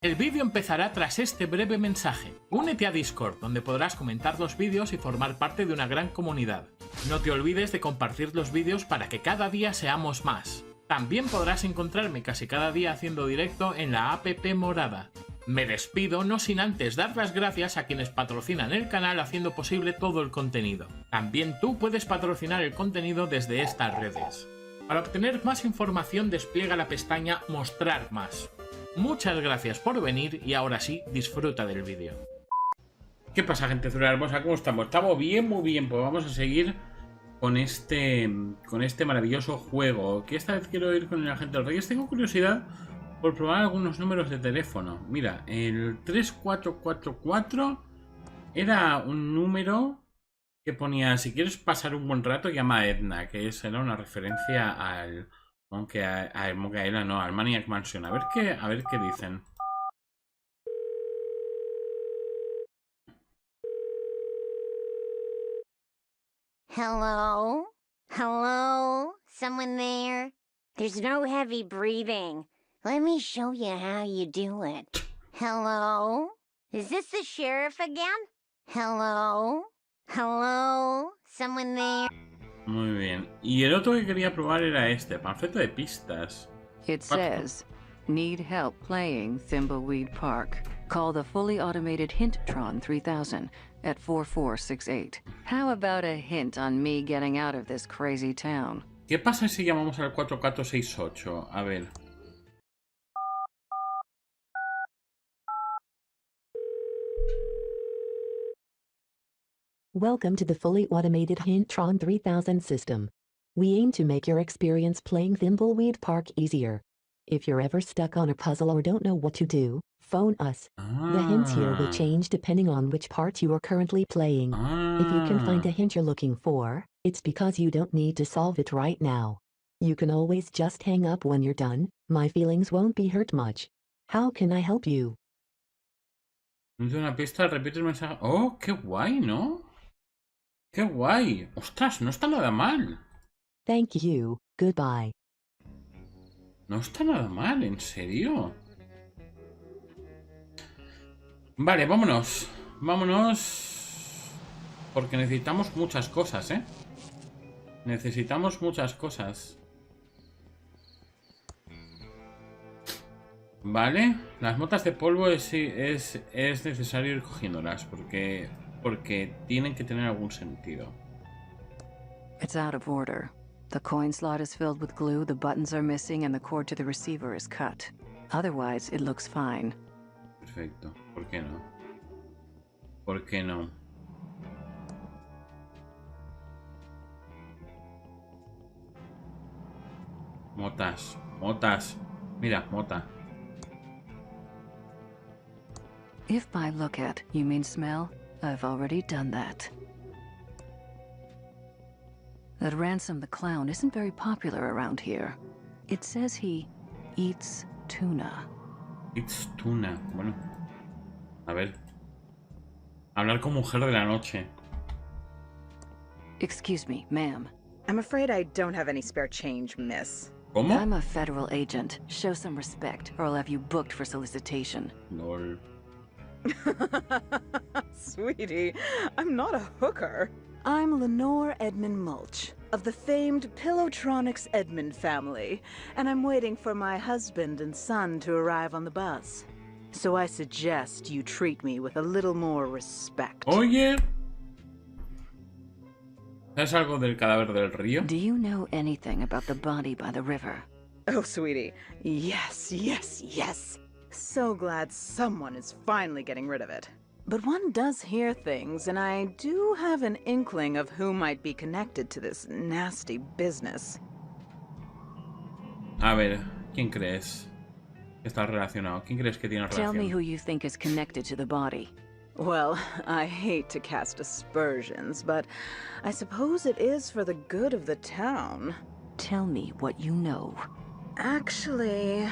El vídeo empezará tras este breve mensaje. Únete a Discord, donde podrás comentar los vídeos y formar parte de una gran comunidad. No te olvides de compartir los vídeos para que cada día seamos más. También podrás encontrarme casi cada día haciendo directo en la app morada. Me despido no sin antes dar las gracias a quienes patrocinan el canal haciendo posible todo el contenido. También tú puedes patrocinar el contenido desde estas redes. Para obtener más información despliega la pestaña Mostrar más. Muchas gracias por venir y ahora sí, disfruta del vídeo. ¿Qué pasa, gente azul hermosa? ¿Cómo estamos? Estamos bien, muy bien. Pues vamos a seguir con este maravilloso juego. Que esta vez quiero ir con el agente de los reyes. Tengo curiosidad por probar algunos números de teléfono. Mira, el 3444 era un número que ponía: si quieres pasar un buen rato, llama a Edna. Que era una referencia al... Aunque a Mocaela no, al Maniac Mansion. A ver qué dicen. Hello? Hello? Someone there? There's no heavy breathing. Let me show you how you do it. Hello? Is this the sheriff again? Hello? Hello? Someone there? Muy bien. Y el otro que quería probar era este, panfleto de pistas. It says, need help playing Thimbleweed Park. Call the fully automated Hinttron 3000 at 4468. How about a hint on me getting out of this crazy town? ¿Qué pasa si llamamos al 4468? A ver. Welcome to the fully automated Hinttron 3000 system. We aim to make your experience playing Thimbleweed Park easier. If you're ever stuck on a puzzle or don't know what to do, phone us. The hints here will change depending on which part you are currently playing. If you can find a hint you're looking for, it's because you don't need to solve it right now. You can always just hang up when you're done. My feelings won't be hurt much. How can I help you? Una pista, repite el mensaje. ¡Oh, qué guay!, ¿no? ¡Qué guay! ¡Ostras, no está nada mal! Thank you. Goodbye. No está nada mal, ¿en serio? Vale, vámonos. Vámonos. Porque necesitamos muchas cosas, ¿eh? Necesitamos muchas cosas. Vale. Las motas de polvo es necesario ir cogiéndolas. Porque tienen que tener algún sentido. It's out of order. The coin slot is filled with glue, the buttons are missing, and the cord to the receiver is cut. Otherwise, it looks fine. Perfecto. ¿Por qué no? ¿Por qué no? Motas. Motas. Mira, mota. If by look at you mean smell, I've already done that. That Ransom the Clown isn't very popular around here. It says he eats tuna. Eats tuna. Bueno. A ver. Hablar con mujer de la noche. Excuse me, ma'am. I'm afraid I don't have any spare change, miss. ¿Cómo? I'm a federal agent. Show some respect, or I'll have you booked for solicitation. Lol. Sweetie, I'm not a hooker. I'm Lenore Edmund Mulch, of the famed Pillowtronics Edmund family, and I'm waiting for my husband and son to arrive on the bus. So I suggest you treat me with a little more respect. Oye. ¿Sabes algo del cadáver del río? Do you know anything about the body by the river? Oh, sweetie, yes, yes, yes. So glad someone is finally getting rid of it. But one does hear things, and I do have an inkling of who might be connected to this nasty business. A ver, ¿quién crees que está relacionado? ¿Quién crees que tiene Tell me relación? who you think is connected to the body. Well, I hate to cast aspersions, but I suppose it is for the good of the town. Tell me what you know. Actually,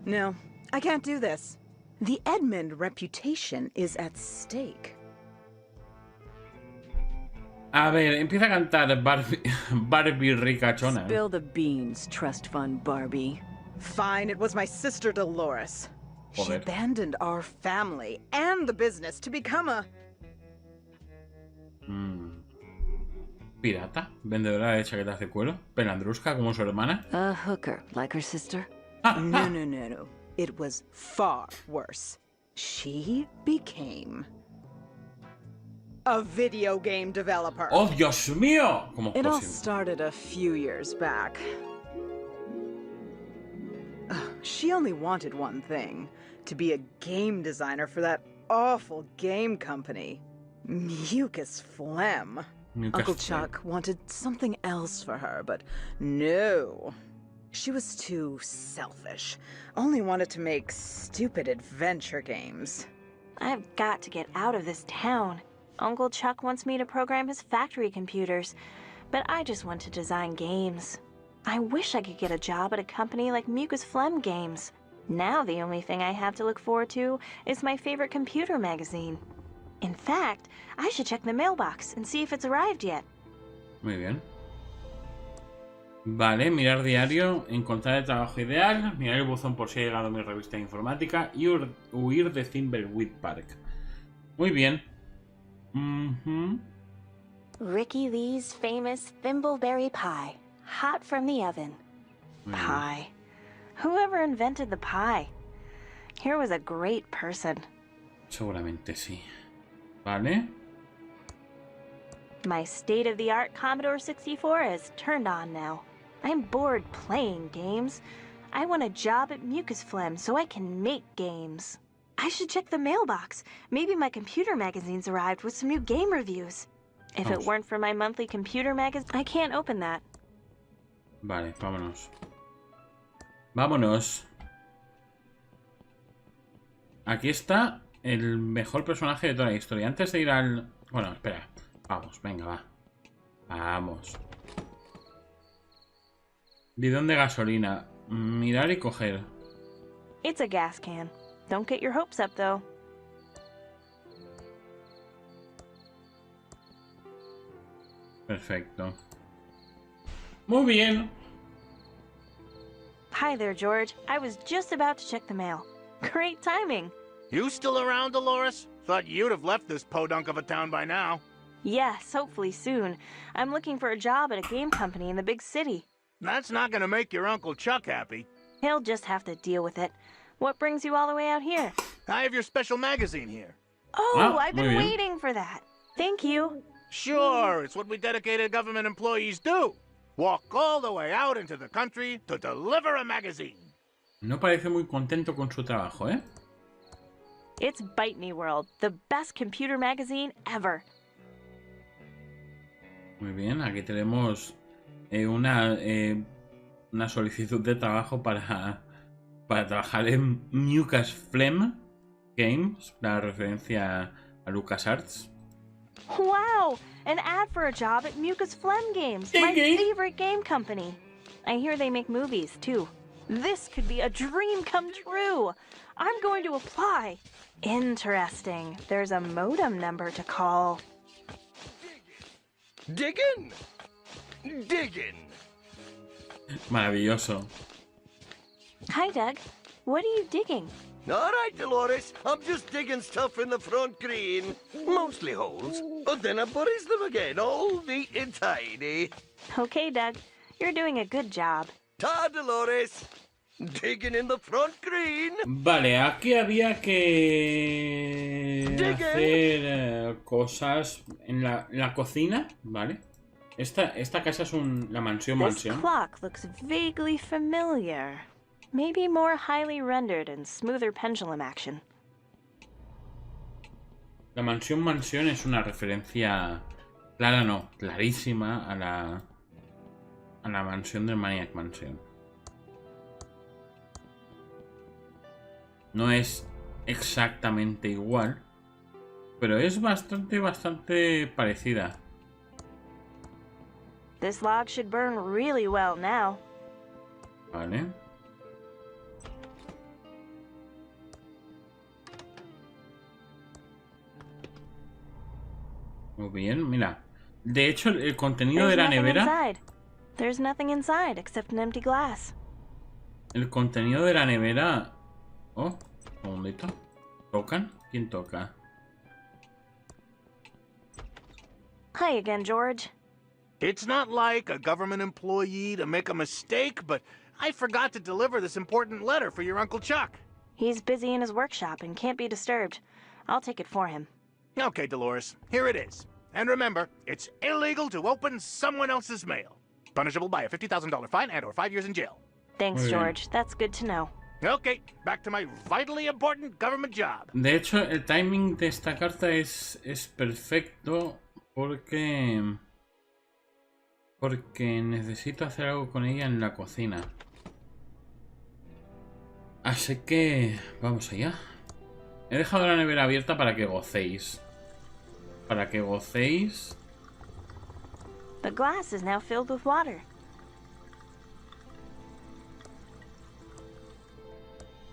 no, I can't do this. The Edmund reputation is at stake. A ver, empieza a cantar Barbie ricachona. Spill the beans, trust fund Barbie. Fine, it was my sister Delores. She Joder. abandoned our family and the business to become a... Pirata, vendedora de chaquetas de cuero, pelandrusca como su hermana. A hooker, like her sister? No. It was far worse. She became a video game developer. ¡Oh, Dios mío! ¿Cómo es It all posible? started a few years back. She only wanted one thing, to be a game designer for that awful game company. Mucus Phlegm. Mucus Uncle Phlegm. Chuck wanted something else for her, but no. She was too selfish. Only wanted to make stupid adventure games. I've got to get out of this town. Uncle Chuck wants me to program his factory computers, but I just want to design games. I wish I could get a job at a company like Mucus Phlegm Games. Now the only thing I have to look forward to is my favorite computer magazine. In fact, I should check the mailbox and see if it's arrived yet. Muy bien. Vale, mirar diario, encontrar el trabajo ideal, mirar el buzón por si ha llegado mi revista de informática y huir de Thimbleweed Park. Muy bien. Ricky Lee's famous thimbleberry pie, hot from the oven. Pie. Whoever invented the pie? Here was a great person. Seguramente sí. Vale. My state-of-the-art Commodore 64 is turned on now. I'm bored playing games. I want a job at Mucus Phlegm so I can make games. I should check the mailbox. Maybe my computer magazine's arrived with some new game reviews. If it weren't for my monthly computer magazine, I can't open that. Vale, vámonos. Vámonos. Aquí está el mejor personaje de toda la historia. Antes de ir al... Bueno, espera. Vamos, venga, va. Vamos. Bidón de gasolina. Mirar y coger. It's a gas can. Don't get your hopes up, though. Perfecto. Muy bien. Hi there, George. I was just about to check the mail. Great timing. You still around, Delores? Thought you'd have left this podunk of a town by now. Yes, hopefully soon. I'm looking for a job at a game company in the big city. That's not gonna make your Uncle Chuck happy. He'll just have to deal with it. What brings you all the way out here? I have your special magazine here. Oh, Ah, I've muy been bien. waiting for that. Thank you. Sure, it's what we dedicated government employees do. Walk all the way out into the country to deliver a magazine. No parece muy contento con su trabajo, ¿eh? It's Bite Me World, the best computer magazine ever. Muy bien, aquí tenemos una solicitud de trabajo para trabajar en Mucus Phlegm Games, la referencia a LucasArts. Wow! An ad for a job at Mucus Phlegm Games, my favorite game company. I hear they make movies, too. This could be a dream come true. I'm going to apply. Interesting. There's a modem number to call. Diggin'? Diggin'. Maravilloso. Hi, Doug. What are you digging? All right, Delores. I'm just digging stuff in the front green. Mostly holes. But then I buries them again, all neat and tidy. Okay, Doug. You're doing a good job. Ta, Delores. Digging in the front green. Vale, aquí había que hacer cosas en la cocina, ¿vale? Esta casa es la This mansión. clock looks vaguely familiar. Maybe more highly rendered and smoother pendulum action. La mansión es una referencia clara, no, clarísima a la mansión del Maniac Mansion. No es exactamente igual, pero es bastante parecida. This log should burn really well now. Vale. Muy bien, mira. De hecho, el contenido de There's la nothing nevera... inside. There's nothing inside except an empty glass. El contenido de la nevera... Oh, segundito. ¿Tocan? ¿Quién toca? Hi again, George. It's not like a government employee to make a mistake, but I forgot to deliver this important letter for your Uncle Chuck. He's busy in his workshop and can't be disturbed. I'll take it for him. Okay, Delores, here it is. And remember, it's illegal to open someone else's mail. Punishable by a $50,000 fine and or 5 years in jail. Thanks, Muy bien. George. That's good to know. Okay, back to my vitally important government job. De hecho, el timing de esta carta es perfecto porque necesito hacer algo con ella en la cocina. Así que vamos allá. He dejado la nevera abierta para que gocéis. Para que gocéis The glass is now filled with water.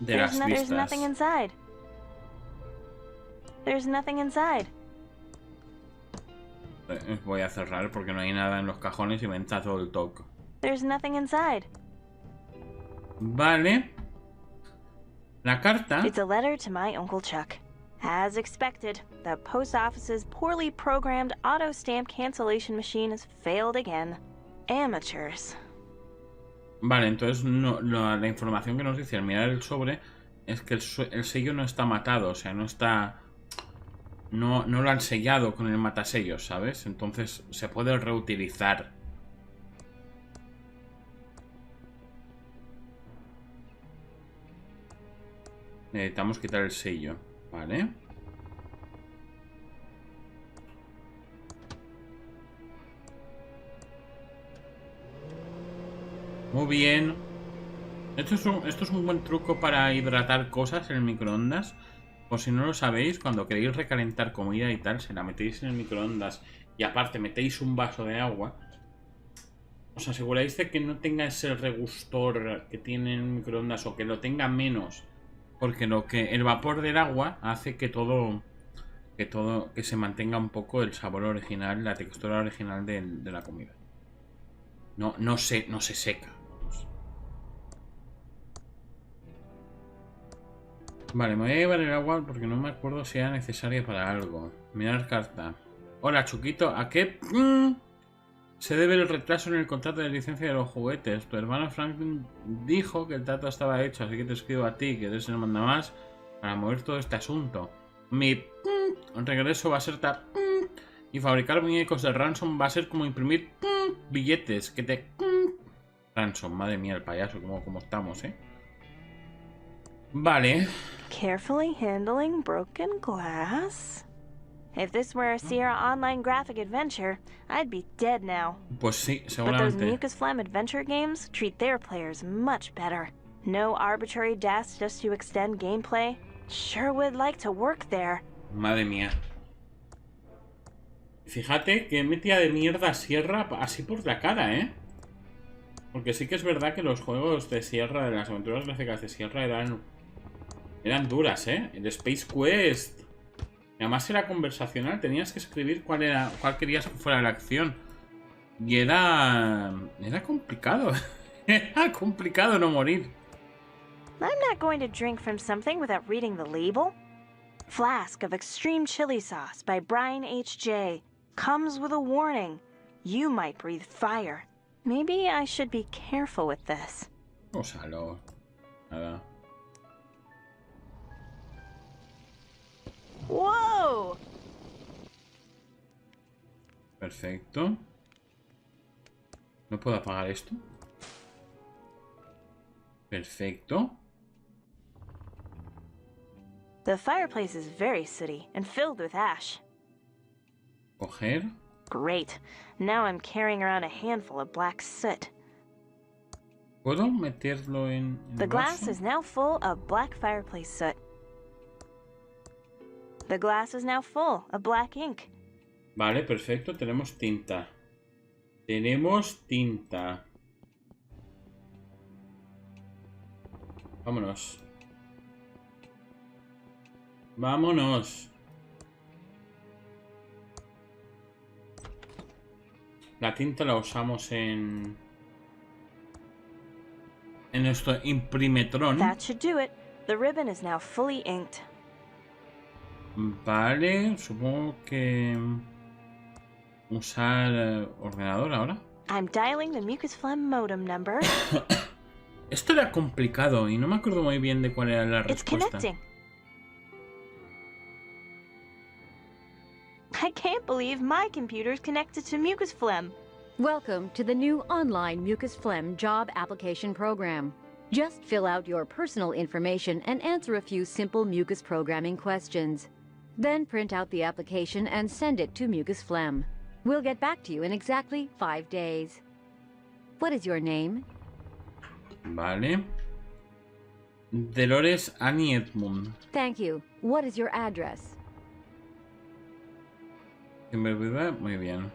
de las There's vistas. nothing inside. There's nothing inside. Voy a cerrar porque no hay nada en los cajones y me entra todo el toque. There's nothing inside. Vale. La carta. It's a letter to my Uncle Chuck. As expected, the post office's poorly programmed auto stamp cancellation machine has failed again. Amateurs. Vale, entonces la información que nos dice al mirar el sobre es que el sello no está matado, o sea, no está... No lo han sellado con el matasellos, ¿sabes? Entonces se puede reutilizar. Necesitamos quitar el sello, ¿vale? Muy bien. Esto es un buen truco para hidratar cosas en el microondas. Por si no lo sabéis, cuando queréis recalentar comida y tal, se la metéis en el microondas y aparte metéis un vaso de agua, os aseguráis de que no tenga ese regustor que tiene el microondas o que lo tenga menos. Porque el vapor del agua hace que que se mantenga un poco el sabor original, la textura original de la comida. No se seca. Vale, me voy a llevar el agua porque no me acuerdo si era necesaria para algo. Mirar carta. Hola, Chuquito. ¿A qué se debe el retraso en el contrato de licencia de los juguetes? Tu hermano Franklin dijo que el trato estaba hecho, así que te escribo a ti, que eres el mandamás, para mover todo este asunto. Mi regreso va a ser y fabricar muñecos de ransom va a ser como imprimir billetes que te... Ransom, madre mía, el payaso, como estamos, ¿eh? Vale. Carefully handling broken glass. If this were a Sierra Online graphic adventure, I'd be dead now. Pues sí, But those seguramente. Mucus Phlegm adventure games treat their players much better. No arbitrary deaths just to extend gameplay. Sure would like to work there. Madre mía. Fíjate que metía de mierda Sierra así por la cara, ¿eh? Porque sí que es verdad que los juegos de Sierra, de las aventuras gráficas de Sierra eran duras, ¿eh? El Space Quest. Y además era conversacional, tenías que escribir cuál querías que fuera la acción. Y era complicado. Era complicado no morir. I'm not going to drink from something without reading the label. Flask of extreme chili sauce by Brian H.J. Comes with a warning. You might breathe fire. Maybe I should be careful with this. Úsalo. Nada. Whoa! Perfecto. ¿No puedo apagar esto? Perfecto. The fireplace is very sooty and filled with ash. Coger. Great. Now I'm carrying around a handful of black soot. ¿Puedo meterlo en The el glass vaso? is now full of black fireplace soot. The glass is now full of black ink. Vale, perfecto. Tenemos tinta. Tenemos tinta. Vámonos. Vámonos. La tinta la usamos en nuestro imprimetrón. That should do it. The ribbon is now fully inked. Vale, supongo que usar ordenador ahora. I'm dialing the mucus phlegm modem number. Esto era complicado y no me acuerdo muy bien de cuál era la It's respuesta. connecting. I can't believe my computer's connected to mucus phlegm. Welcome to the new online Mucus Phlegm job application program. Just fill out your personal information and answer a few simple mucus programming questions. Then print out the application and send it to Mucus Phlegm. We'll get back to you in exactly 5 days. What is your name? Vale. Delores Annie Edmund. Thank you. What is your address? Thimbleweed, muy bien.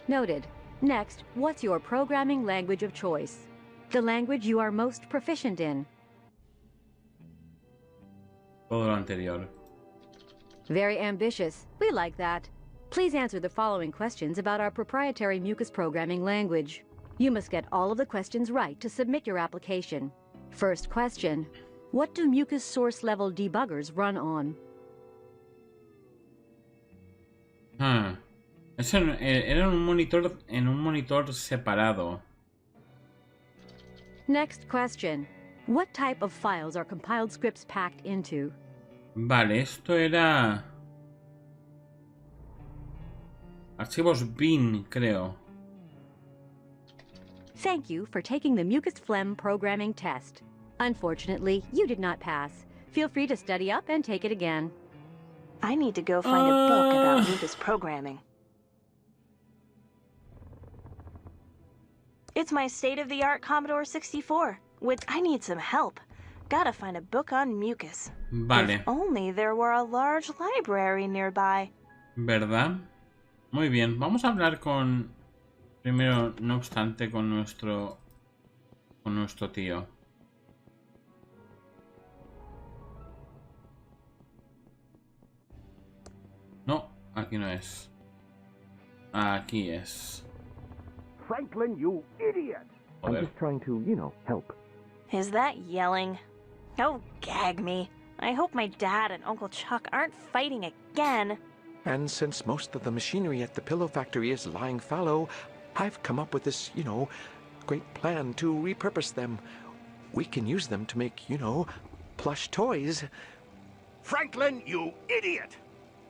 Noted. Next, what's your programming language of choice? The language you are most proficient in. Todo lo anterior. Very ambitious. We like that. Please answer the following questions about our proprietary mucus programming language. You must get all of the questions right to submit your application. First question. What do mucus source level debuggers run on? Eso era en un monitor separado. Next question. What type of files are compiled scripts packed into? Vale, esto era... Archivos bin, creo. Thank you for taking the Mucus Phlegm programming test. Unfortunately, you did not pass. Feel free to study up and take it again. I need to go find a book about mucus programming. It's my state-of-the-art Commodore 64, which I need some help. Gotta find a book on mucus. Vale. If only there were a large library nearby. ¿Verdad? Muy bien, vamos a hablar con... Primero, no obstante, con nuestro tío. No, aquí no es. Aquí es. Franklin, you idiot! Joder. I'm just trying to, you know, help. Is that yelling? Oh, gag me. I hope my dad and Uncle Chuck aren't fighting again. And since most of the machinery at the pillow factory is lying fallow, I've come up with this, you know, great plan to repurpose them. We can use them to make, you know, plush toys. Franklin, you idiot!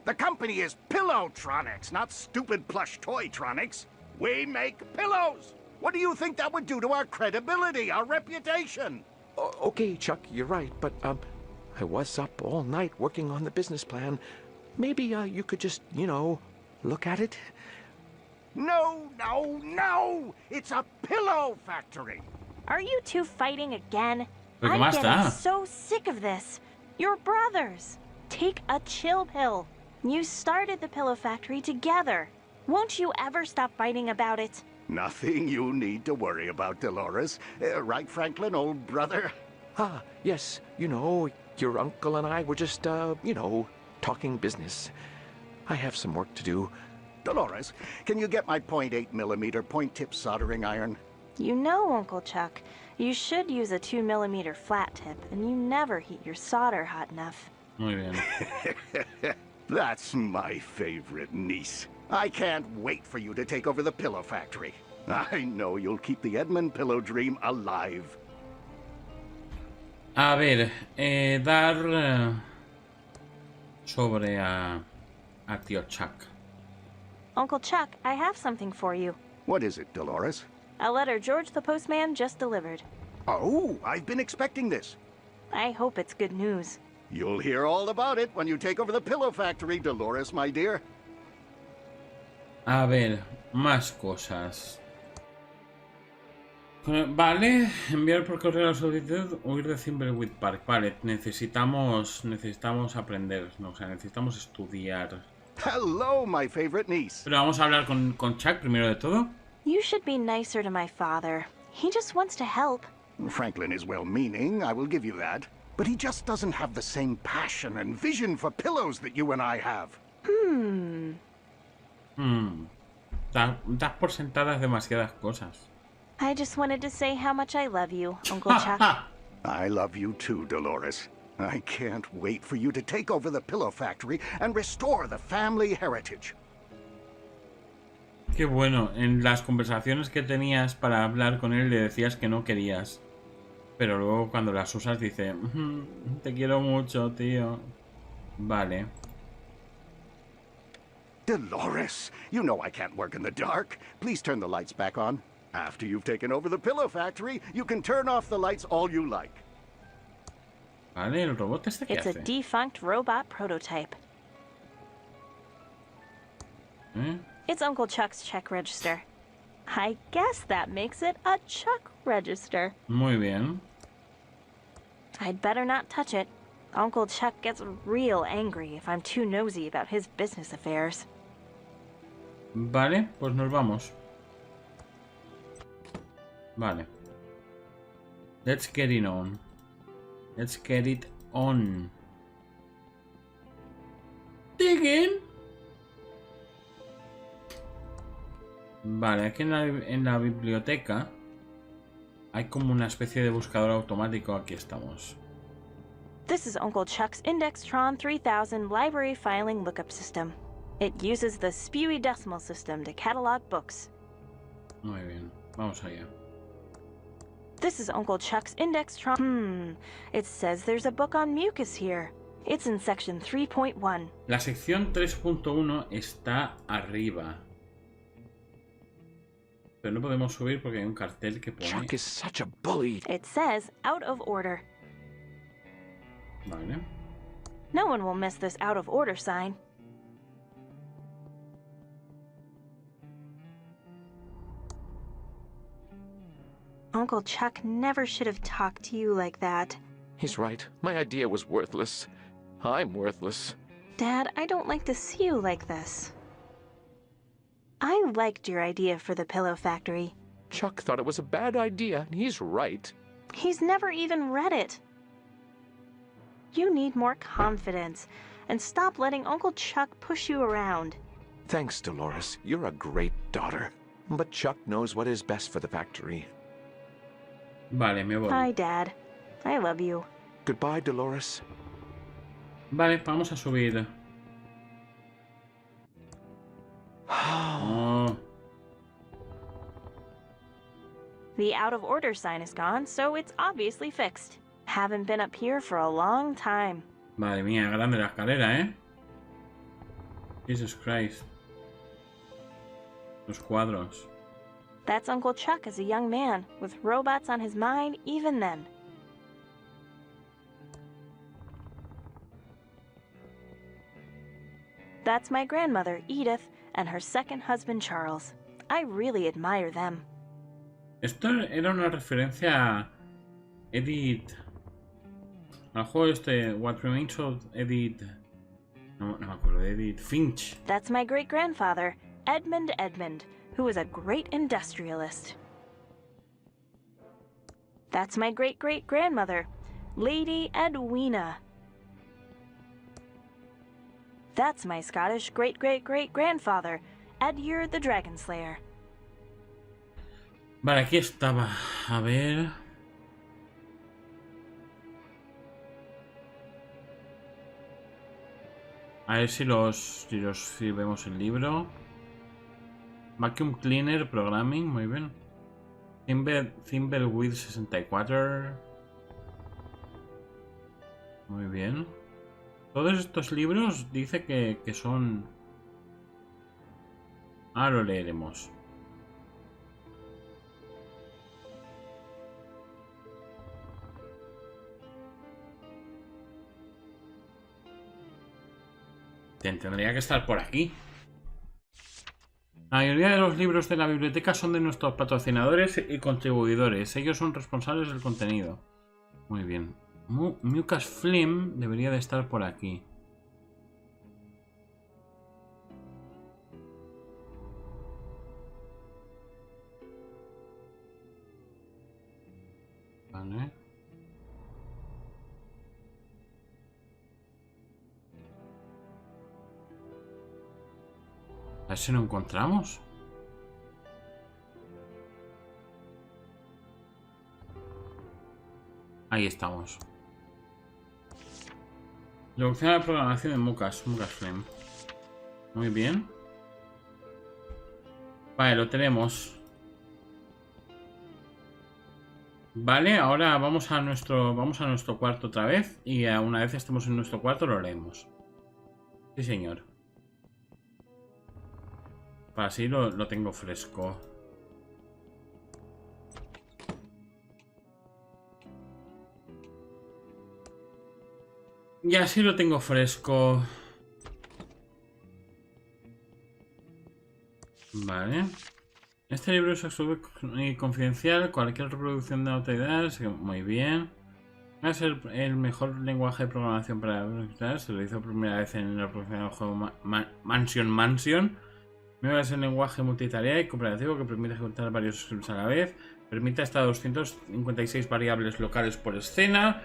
The company is Pillowtronics, not stupid plush toytronics. We make pillows! What do you think that would do to our credibility, our reputation? Okay, Chuck, you're right, but, I was up all night working on the business plan. Maybe, you could just, you know, look at it? No, no, no! It's a pillow factory! Are you two fighting again? Pero I'm ¿cómo getting está? so sick of this. You're brothers. Take a chill pill. You started the pillow factory together. Won't you ever stop fighting about it? Nothing you need to worry about, Delores. Right, Franklin, old brother? Ah, yes, you know, your uncle and I were just, you know, talking business. I have some work to do. Delores, can you get my .8mm point-tip soldering iron? You know, Uncle Chuck, you should use a 2mm flat tip, and you never heat your solder hot enough. Muy bien. That's my favorite niece. I can't wait for you to take over the pillow factory. I know you'll keep the Edmund pillow dream alive. A ver, dar sobre a tío Chuck. Uncle Chuck, I have something for you. What is it, Delores? A letter George the postman just delivered. Oh, I've been expecting this. I hope it's good news. You'll hear all about it when you take over the pillow factory, Delores, my dear. A ver, más cosas. Vale, enviar por correo la solicitud, huir de Thimbleweed Park. Vale, necesitamos aprender, no, o sea, necesitamos estudiar. Hello, my favorite niece. Pero vamos a hablar con Chuck primero de todo. You should be nicer to my father. He just wants to help. Franklin is well-meaning, I will give you that. But he just doesn't have the same passion and vision for pillows that you and I have. Das por sentadas demasiadas cosas. I just wanted to say how much I love you, Uncle Chuck. I love you too, Delores. I can't wait for you to take over the Pillow Factory and restore the family heritage. Qué bueno, en las conversaciones que tenías para hablar con él le decías que no querías. Pero luego cuando las usas dice, te quiero mucho, tío. Vale. Delores, you know I can't work in the dark. Please turn the lights back on. After you've taken over the Pillow Factory, you can turn off the lights all you like. Vale, el robot este que It's a hace. defunct robot prototype. ¿Eh? It's Uncle Chuck's check register. I guess that makes it a Chuck register. Muy bien. I'd better not touch it. Uncle Chuck gets real angry if I'm too nosy about his business affairs. Vale, pues nos vamos. Vale. Let's get it on. Let's get it on. Digging. Vale, aquí en la biblioteca hay como una especie de buscador automático. Aquí estamos. This is Uncle Chuck's Indextron 3000 library filing lookup system. It uses the Spewy decimal system to catalog books. Muy bien, vamos allá. This is Uncle Chuck's Indextron. It says there's a book on mucus here. It's in section 3.1. La sección 3.1 está arriba. Pero no podemos subir porque hay un cartel que pone... Chuck is such a bully. It says out of order. Vale. No one will miss this out of order sign. Uncle Chuck never should have talked to you like that. He's right. My idea was worthless. I'm worthless. Dad, I don't like to see you like this. I liked your idea for the Pillow Factory. Chuck thought it was a bad idea, and he's right. He's never even read it. You need more confidence, and stop letting Uncle Chuck push you around. Thanks, Delores. You're a great daughter. But Chuck knows what is best for the factory. Vale, me voy. Hi, Dad. I love you. Goodbye, Delores. Vale, vamos a subir. Oh. The out of order sign is gone, so it's obviously fixed. Haven't been up here for a long time. Madre mía, grande la escalera, ¿eh? Jesus Christ. Los cuadros. That's Uncle Chuck as a young man, with robots on his mind even then. That's my grandmother, Edith, and her second husband, Charles. I really admire them. Esto era una referencia a Edith. Al juego este, What Remains of Edith. No me acuerdo, Edith Finch. That's my great-grandfather, Edmund, who was a great industrialist. That's my great-great-grandmother, Lady Edwina. That's my Scottish great-great-great-grandfather, Edgar the Dragon Slayer. Vale, aquí estaba. A ver. A ver si si vemos el libro. Vacuum Cleaner Programming, muy bien. Thimbleweed 64. Muy bien. Todos estos libros dice que son... Ah, lo leeremos. Tendría que estar por aquí. La mayoría de los libros de la biblioteca son de nuestros patrocinadores y contribuidores. Ellos son responsables del contenido. Muy bien. Mucus Flim debería de estar por aquí. Vale. A ver si lo encontramos. Ahí estamos. Introducción a la programación de Mucus Flame. Muy bien. Vale, lo tenemos. Vale, ahora vamos a nuestro cuarto otra vez. Y una vez estemos en nuestro cuarto lo leemos. Sí, señor. Para así lo tengo fresco. Y así lo tengo fresco. Vale. Este libro es confidencial. Cualquier reproducción de autoridades. Muy bien. Es el mejor lenguaje de programación para... Se lo hizo por primera vez en la producción del juego Mansion. Es el lenguaje multitarea y cooperativo que permite ejecutar varios scripts a la vez. Permite hasta 256 variables locales por escena.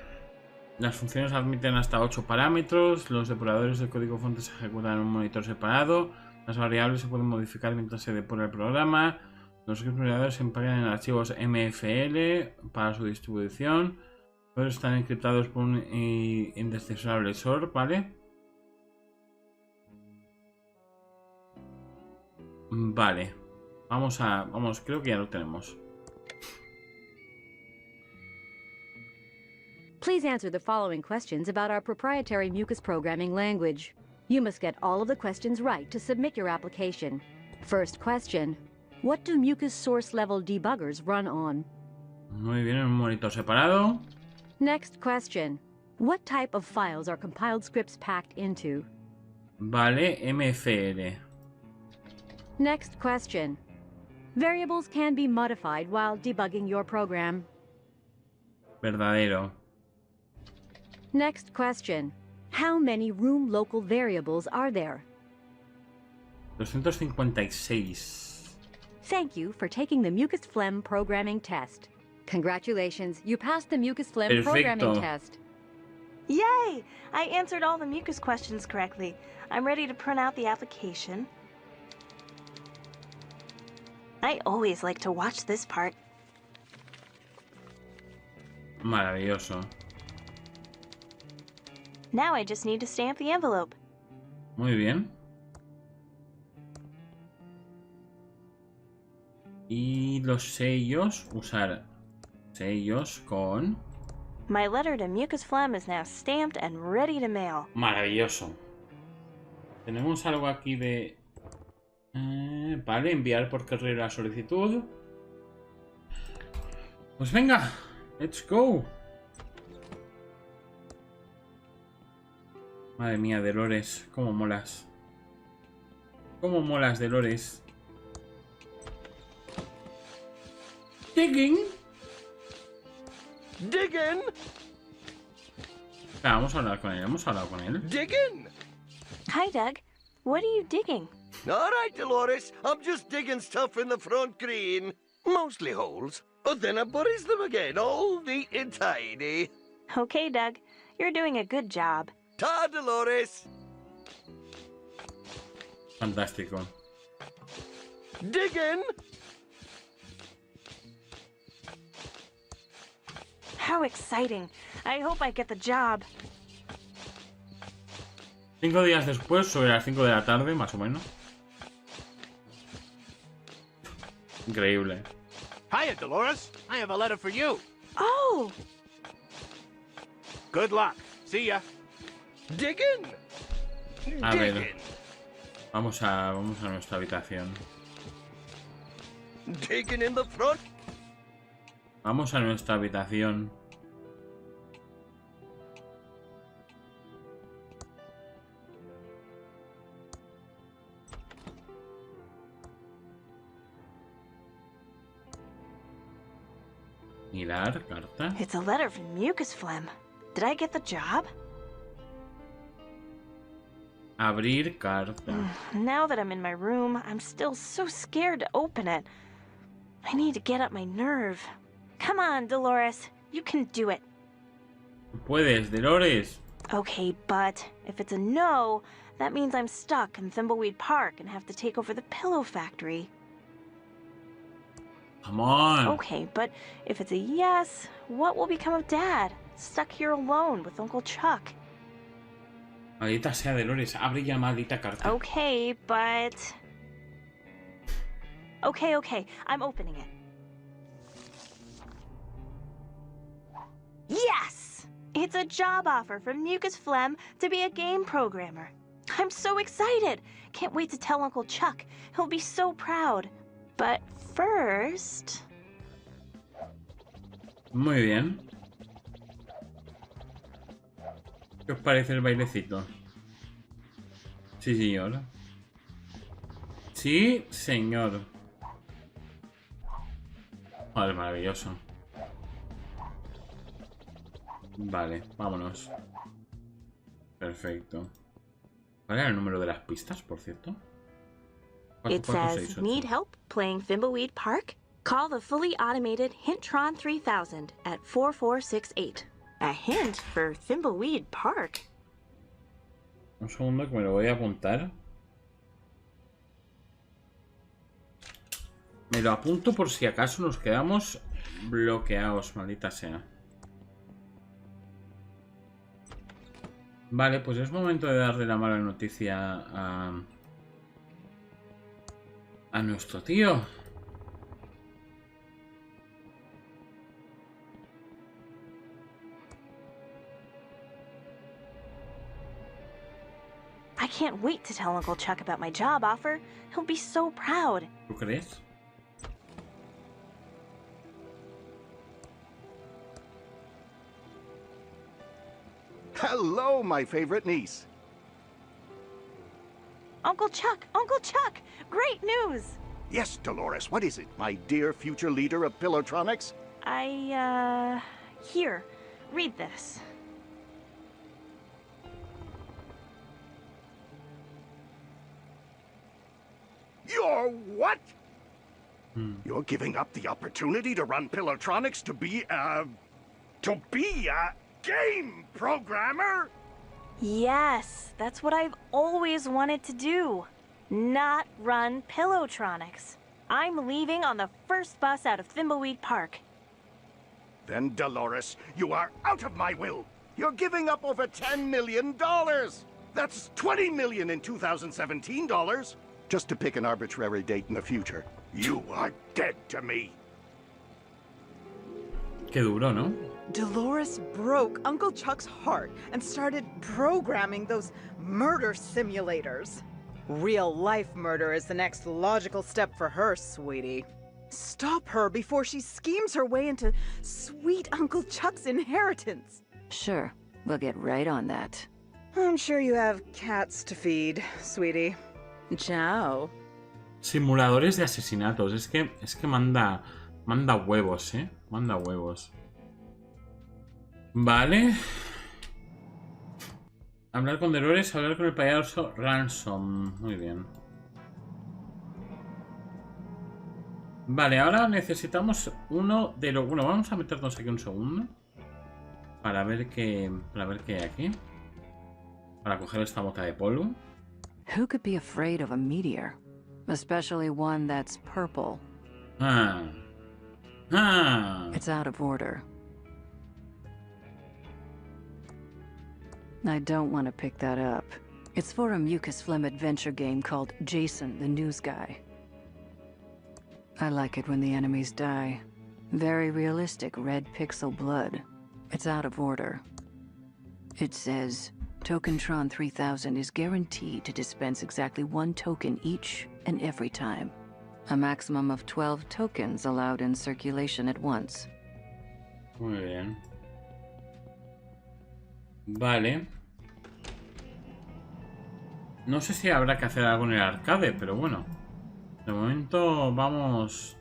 Las funciones admiten hasta 8 parámetros. Los depuradores de código fuente se ejecutan en un monitor separado. Las variables se pueden modificar mientras se depura el programa. Los scripts se empacan en archivos MFL para su distribución. Todos están encriptados por un indescifrable SOR, ¿vale? Vale. Vamos, creo que ya lo tenemos. Please answer the following questions about our proprietary Mucus programming language. You must get all of the questions right to submit your application. First question. What do Mucus source level debuggers run on? Muy bien, en un monitor separado. Next question. What type of files are compiled scripts packed into? Vale, MFL. Next question. Variables can be modified while debugging your program. Verdadero. Next question. How many room local variables are there? 256. Thank you for taking the Mucus Phlegm programming test. Congratulations, you passed the Mucus Phlegm programming test. Yay! I answered all the Mucus questions correctly. I'm ready to print out the application. I always like to watch this part. Maravilloso. Now I just need to stamp the envelope. Muy bien. Y los sellos, usar sellos con... My letter to Mucus Phlegm is now stamped and ready to mail. Maravilloso. Tenemos algo aquí de... vale, enviar por correo la solicitud. Pues venga, let's go. Madre mía, Delores, cómo molas. Cómo molas, Delores. Digging. Digging? Vamos a hablar con él, hemos hablado con él. Digging? Hi, Doug. What are you digging? All right, Delores. I'm just digging stuff in the front green. Mostly holes. But then I buries them again, all neat and tidy. Okay, Doug. You're doing a good job. Ta, Delores. Fantástico. Digging? How exciting. I hope I get the job. 5 días después, sobre las 5 de la tarde, más o menos. Increíble. Hiya, Delores. I have a letter for you. Oh! Good luck. See ya. Digging? A ver. Vamos a nuestra habitación. Digging in the front? Vamos a nuestra habitación. Mirar, carta. It's a letter from Mucus Phlegm. Did I get the job? Abrir carta. Now that I'm in my room, I'm still so scared to open it. I need to get up my nerve. Come on, Delores. You can do it. Puedes, Delores. Okay, but if it's a no, that means I'm stuck in Thimbleweed Park and have to take over the pillow factory. Come on. Okay, but if it's a yes, what will become of Dad? Stuck here alone with Uncle Chuck. Maldita sea Delores, abre ya maldita carta. Okay, but... Okay, I'm opening it. Yes! It's a job offer from Mucus Phlegm to be a game programmer. I'm so excited! Can't wait to tell Uncle Chuck. He'll be so proud. But first... Muy bien. ¿Qué os parece el bailecito? Sí, señor. Sí, señor. Joder, maravilloso. Vale, vámonos. Perfecto. ¿Cuál era el número de las pistas, por cierto? It says, need help playing Thimbleweed Park? Call the fully automated Hintron 3000 at 4468. A hint for Thimbleweed Park. Un segundo que me lo voy a apuntar. Me lo apunto por si acaso nos quedamos bloqueados, maldita sea. Vale, pues es momento de darle la mala noticia a nuestro tío. I can't wait to tell Uncle Chuck about my job offer. He'll be so proud. ¿Tú crees? Hello, my favorite niece. Uncle Chuck! Great news! Yes, Delores, what is it, my dear future leader of Pillowtronics? Here, read this. You're what? You're giving up the opportunity to run Pillowtronics to be a game programmer? Yes, that's what I've always wanted to do. Not run Pillowtronics. I'm leaving on the first bus out of Thimbleweed Park. Then, Delores, you are out of my will. You're giving up over $10 million. That's $20 million in 2017 dollars. Just to pick an arbitrary date in the future. You are dead to me. Qué duro, ¿no? Delores broke Uncle Chuck's heart and started programming those murder simulators. Real-life murder is the next logical step for her, sweetie. Stop her before she schemes her way into sweet Uncle Chuck's inheritance. Sure, we'll get right on that. I'm sure you have cats to feed, sweetie. Ciao. Simuladores de asesinatos. Es que manda huevos, ¿eh? Manda huevos. Vale. Hablar con Delores, hablar con el payaso Ransom. Muy bien. Vale, ahora necesitamos uno de los... Bueno, vamos a meternos aquí un segundo. Para ver qué hay aquí. Para coger esta bota de polvo. Who could be afraid of a meteor? Especially one that's purple. It's out of order. I don't want to pick that up. It's for a Mucus Phlegm adventure game called Jason the News Guy. I like it when the enemies die. Very realistic red pixel blood. It's out of order. It says, Tokentron 3000 is guaranteed to dispense exactly 1 token each and every time. A maximum of 12 tokens allowed in circulation at once. Muy bien. Vale. No sé si habrá que hacer algo en el arcade, pero bueno. De momento vamos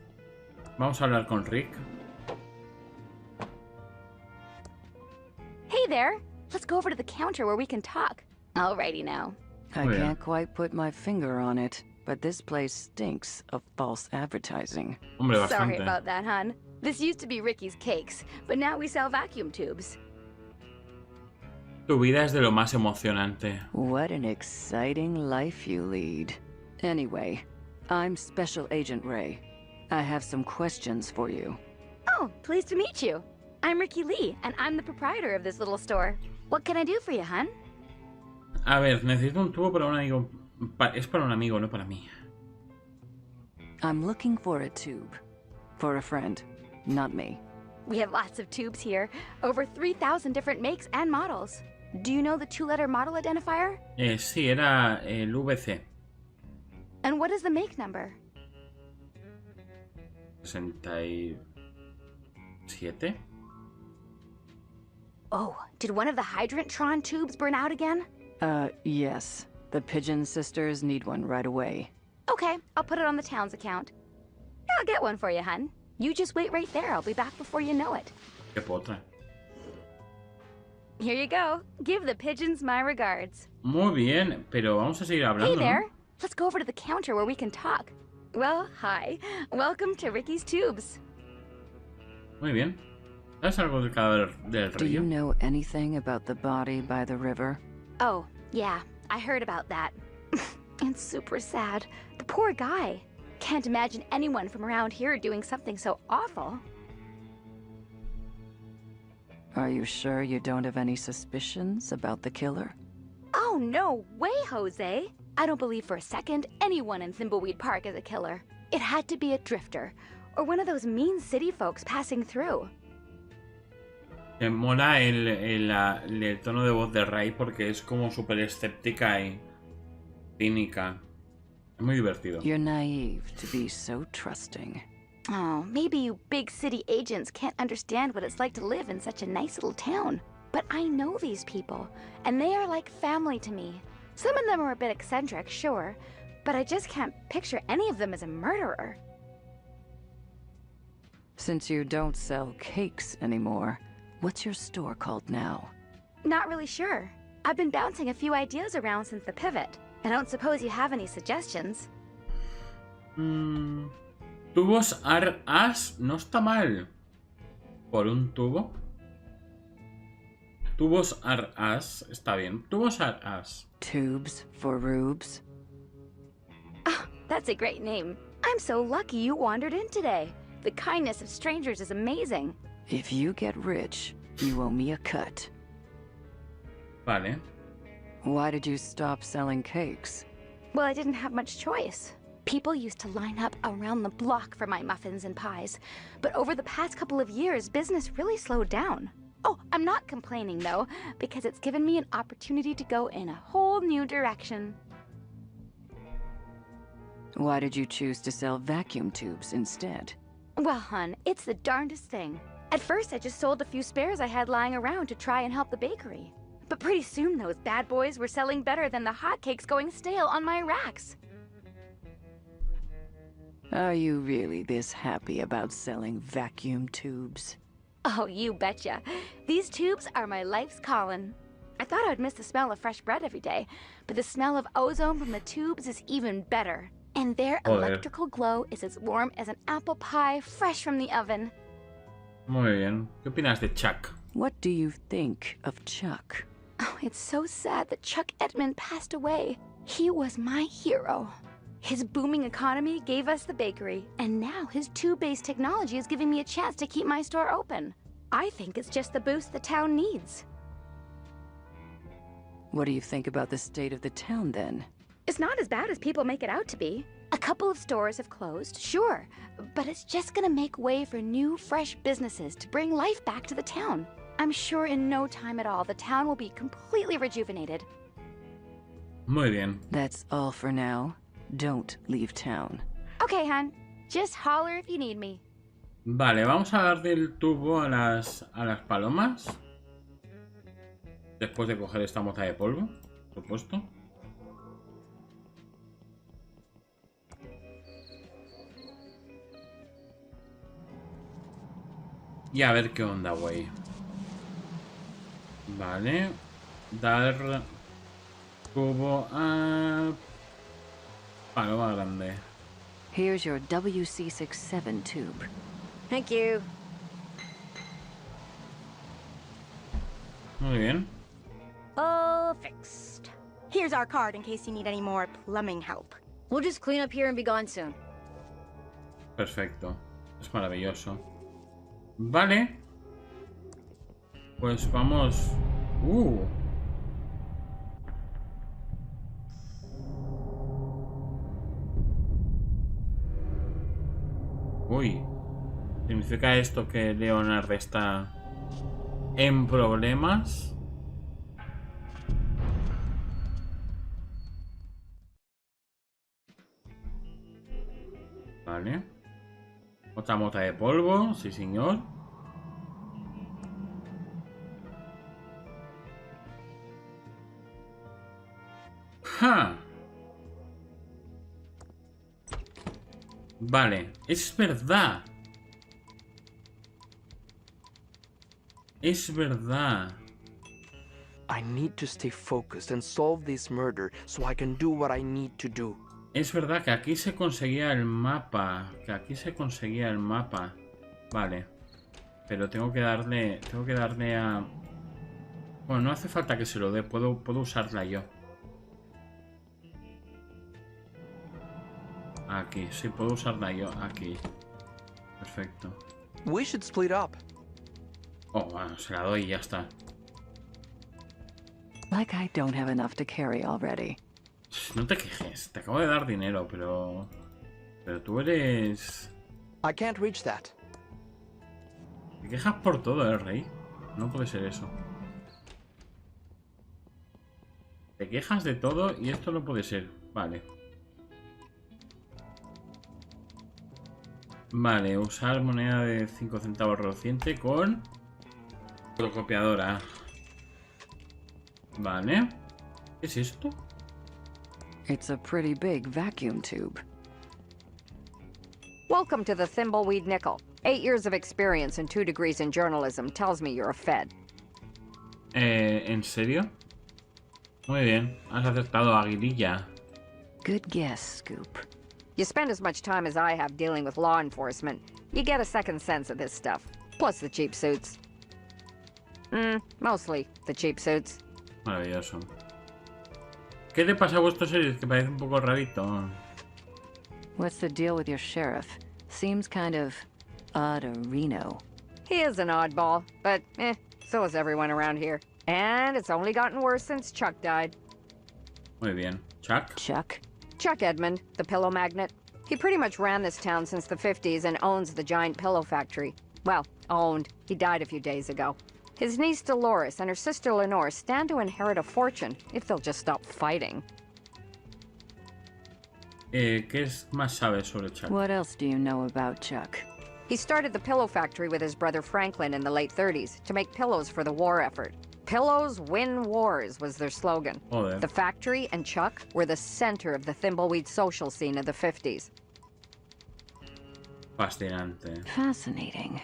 a hablar con Rick. Hey there! Let's go over to the counter where we can talk. Alrighty now. I can't quite put my finger on it, but this place stinks of false advertising. Hombre, bastante. Sorry about that, hun. This used to be Ricky's Cakes, but now we sell vacuum tubes. Tu vida es de lo más emocionante. What an exciting life you lead. Anyway, I'm Special Agent Ray. I have some questions for you. Oh, pleased to meet you. I'm Ricky Lee, and I'm the proprietor of this little store. What can I do for you, hun? A ver, necesito un tubo para un amigo. Es para un amigo, no para mí. I'm looking for a tube. For a friend, not me. We have lots of tubes here. Over 3,000 different makes and models. Do you know the 2-letter model identifier? Sí, era el VC. And what is the make number? 67. Oh, did one of the Hydrantron tubes burn out again? Yes. The Pigeon sisters need one right away. Okay, I'll put it on the town's account. I'll get one for you, hun. You just wait right there. I'll be back before you know it. Qué potra. Here you go. Give the pigeons my regards. Muy bien, pero vamos a seguir hablando. Hey there. ¿No? Let's go over to the counter where we can talk. Well, hi. Welcome to Ricky's Tubes. Muy bien. ¿Sabes algo del cadáver del Do you río? know anything about the body by the river? Oh, yeah. I heard about that. It's super sad. The poor guy. Can't imagine anyone from around here doing something so awful. Are you sure you don't have any suspicions about the killer? Oh, no way, Jose. I don't believe for a second anyone in Thimbleweed Park is a killer. It had to be a drifter, or one of those mean city folks passing through. Me mola el tono de voz de Ray porque es como súper escéptica y cínica. Es muy divertido. You're naive to be so trusting. Oh, maybe you big city agents can't understand what it's like to live in such a nice little town. But I know these people, and they are like family to me. Some of them are a bit eccentric, sure, but I just can't picture any of them as a murderer. Since you don't sell cakes anymore, what's your store called now? Not really sure. I've been bouncing a few ideas around since the pivot. I don't suppose you have any suggestions. Tubos Ar-As no está mal. ¿Por un tubo? Tubos Ar-As está bien. Tubos Ar-As. Tubes for rubes? Oh, that's a great name. I'm so lucky you wandered in today. The kindness of strangers is amazing. If you get rich, you owe me a cut. Vale. Why did you stop selling cakes? Well, I didn't have much choice. People used to line up around the block for my muffins and pies. But over the past couple of years, business really slowed down. Oh, I'm not complaining, though, because it's given me an opportunity to go in a whole new direction. Why did you choose to sell vacuum tubes instead? Well, hun, it's the darndest thing. At first, I just sold a few spares I had lying around to try and help the bakery. But pretty soon, those bad boys were selling better than the hotcakes going stale on my racks. Are you really this happy about selling vacuum tubes? Oh, you betcha. These tubes are my life's calling. I thought I'd miss the smell of fresh bread every day, but the smell of ozone from the tubes is even better. And their electrical glow is as warm as an apple pie fresh from the oven. Muy bien. ¿Qué opinas de Chuck? What do you think of Chuck? Oh, it's so sad that Chuck Edmund passed away. He was my hero. His booming economy gave us the bakery, and now his tube-based technology is giving me a chance to keep my store open. I think it's just the boost the town needs. What do you think about the state of the town, then? It's not as bad as people make it out to be. A couple of stores have closed, sure, but it's just gonna make way for new, fresh businesses to bring life back to the town. I'm sure in no time at all, the town will be completely rejuvenated. Muy bien. That's all for now. Don't leave town. Okay, hon. Just holler if you need me. Vale, vamos a darle el tubo a las palomas. Después de coger esta mota de polvo, por supuesto. Y a ver qué onda, güey. Vale. Dar tubo a paloma grande. Here's your WC67 tube. Thank you. Muy bien. All fixed. Here's our card in case you need any more plumbing help. We'll just clean up here and be gone soon. Perfecto. Es maravilloso. Vale. Pues vamos... Uy. ¿Significa esto que Leonard está en problemas? Vale. Otra mota de polvo, sí señor. ¡Ja! Vale, es verdad. Es verdad. I need to stay focused and solve this murder so I can do what I need to do. Es verdad que aquí se conseguía el mapa. Vale. Pero tengo que darle a... Bueno, no hace falta que se lo dé. Puedo usarla yo. Aquí, sí, puedo usarla yo. Aquí. Perfecto. We should split up. Oh, bueno, se la doy y ya está. Like I don't have enough to carry already. No te quejes. Te acabo de dar dinero, pero... Pero tú eres... I can't reach that. Te quejas por todo, rey. No puede ser eso. Te quejas de todo y esto no puede ser. Vale. Vale, usar moneda de 5 centavos reluciente con... fotocopiadora. Vale. ¿Qué es esto? It's a pretty big vacuum tube. Welcome to the Thimbleweed Nickel. 8 years of experience and 2 degrees in journalism tells me you're a Fed. ¿En serio? Muy bien, has acertado, Aguililla. Good guess, Scoop. You spend as much time as I have dealing with law enforcement. You get a second sense of this stuff. Plus the cheap suits. Mostly the cheap suits. Maravilloso. ¿Qué le pasa a vuestro series? Que parece un poco rarito. What's the deal with your sheriff? Seems kind of odd-a-reno. He is an oddball, but so is everyone around here. And it's only gotten worse since Chuck died. Muy bien. ¿Chuck? Chuck Edmund, the pillow magnate. He pretty much ran this town since the 50s and owns the giant pillow factory. Well, owned. He died a few days ago. His niece Delores and her sister Lenore stand to inherit a fortune if they'll just stop fighting. ¿Qué más sabes sobre Chuck? What else do you know about Chuck? He started the pillow factory with his brother Franklin in the late 30s to make pillows for the war effort. Pillows win wars was their slogan. Joder. The factory and Chuck were the center of the Thimbleweed social scene of the 50s. Fascinante. Fascinating.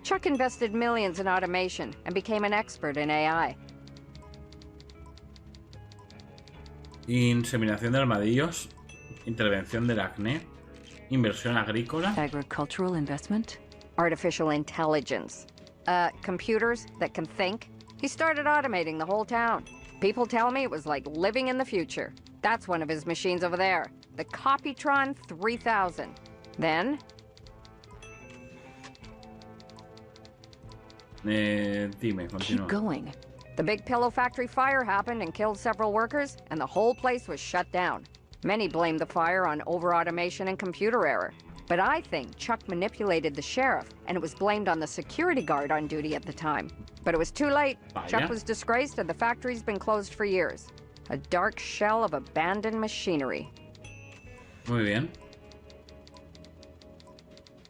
Chuck invested millions in automation and became an expert in AI. Inseminación de armadillos. Intervención del acné. Inversión agrícola. Agricultural investment. Artificial intelligence. Computers that can think. He started automating the whole town. People tell me it was like living in the future. That's one of his machines over there. The Copytron 3000. Then... Dime, continúa. Keep going. The big pillow factory fire happened and killed several workers, and the whole place was shut down. Many blamed the fire on over-automation and computer error. But I think Chuck manipulated the sheriff, and it was blamed on the security guard on duty at the time. But it was too late. Chuck was disgraced, and the factory's been closed for years. A dark shell of abandoned machinery. Muy bien.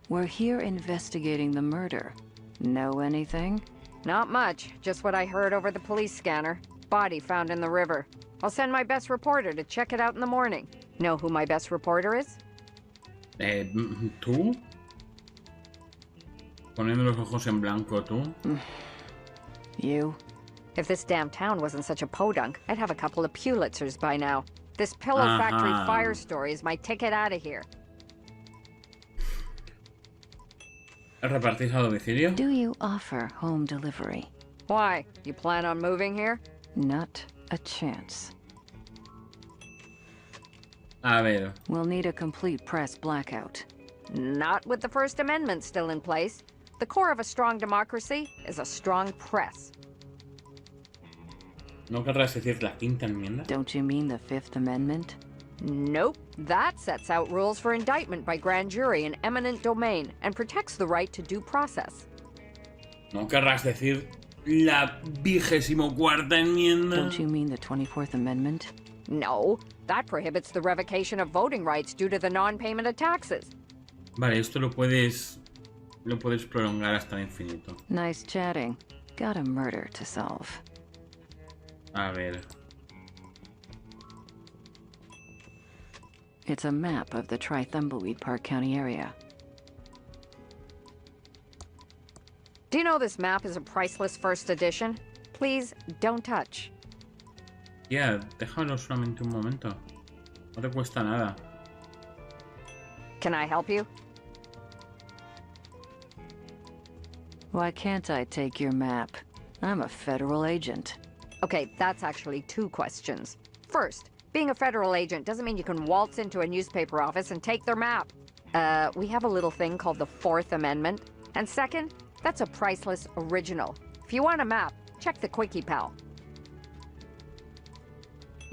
We're here investigating the murder. Know anything? Not much. Just what I heard over the police scanner. Body found in the river. I'll send my best reporter to check it out in the morning. Know who my best reporter is? ¿Tú? Poniendo los ojos en blanco, ¿tú? You? If this damn town wasn't such a podunk, I'd have a couple of Pulitzers by now. This pillow factory fire story is my ticket out of here. ¿Repartís a domicilio? Do you offer home delivery? Why? You plan on moving here? Not a chance. A ver. We'll need a complete press blackout. Not with the First Amendment still in place. The core of a strong democracy is a strong press. ¿No querrás decir la quinta enmienda? Don't you mean the Fifth Amendment? Nope. That sets out rules for indictment by grand jury in eminent domain and protects the right to due process. ¿No querrás decir la 24ª enmienda? Don't you mean the 24th Amendment? No. That prohibits the revocation of voting rights due to the non-payment of taxes. Vale, esto lo puedes prolongar hasta el infinito. Nice chatting. Got a murder to solve. A ver. It's a map of the Thimbleweed Park County area. Do you know this map is a priceless first edition? Please, don't touch. Ya, déjalo solamente un momento. No te cuesta nada. Can I help you? Why can't I take your map? I'm a federal agent. Okay, that's actually 2 questions. First, being a federal agent doesn't mean you can waltz into a newspaper office and take their map. We have a little thing called the Fourth Amendment. And second, that's a priceless original. If you want a map, check the Quickie Pal.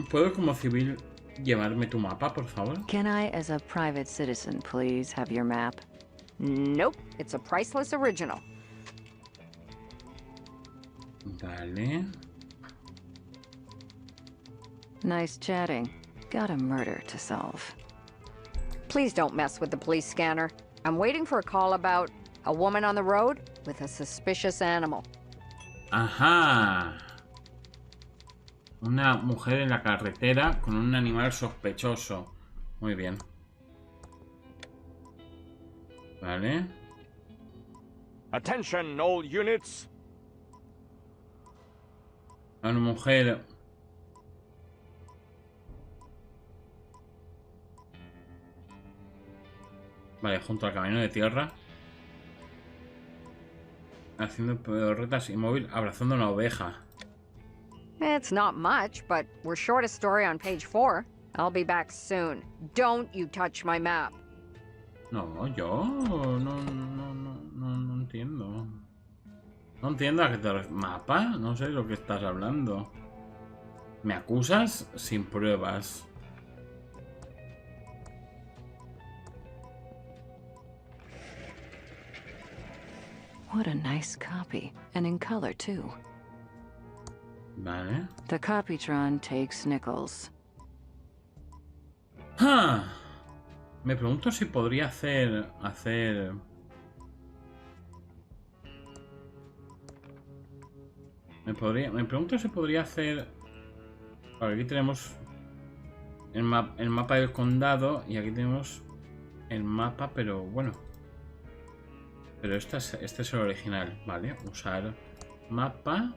¿Puedo como civil llevarme tu mapa, por favor? Can I, as a private citizen, please have your map? Nope, it's a priceless original. Vale. Nice chatting. Got a murder to solve. Please don't mess with the police scanner. I'm waiting for a call about a woman on the road with a suspicious animal. Ajá. Una mujer en la carretera con un animal sospechoso. Muy bien. Vale. Attention, all units. Una mujer. Vale, junto al camino de tierra. Haciendo pedorretas inmóvil, abrazando una oveja. It's not much, but we're short a story on page 4. I'll be back soon. Don't you touch my map. No, yo no entiendo. No entiendo a qué te refieres. ¿Mapa? No sé de lo que estás hablando. Me acusas sin pruebas. What a nice copy. And in color, too. Vale. The Copytron takes nickels. ¡Ah! Me pregunto si podría hacer... Me pregunto si podría hacer... Vale, aquí tenemos el mapa del condado y aquí tenemos el mapa, pero bueno. Pero este es el original, ¿vale? Usar mapa,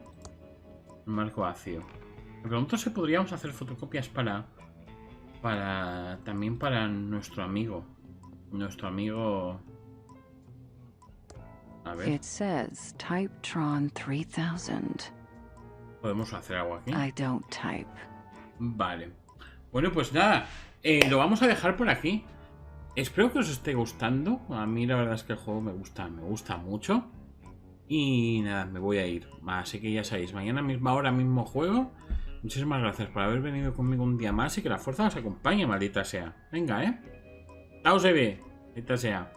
marco vacío. Me pregunto si podríamos hacer fotocopias también para nuestro amigo. A ver. It says Typetron 3000. ¿Podemos hacer algo aquí? I don't type. Vale. Bueno, pues nada. Lo vamos a dejar por aquí. Espero que os esté gustando. A mí la verdad es que el juego me gusta mucho. Y nada, me voy a ir. Así que ya sabéis, mañana misma hora, mismo juego. Muchísimas gracias por haber venido conmigo un día más y que la fuerza os acompañe, maldita sea. Venga, Chao, se ve. Maldita sea.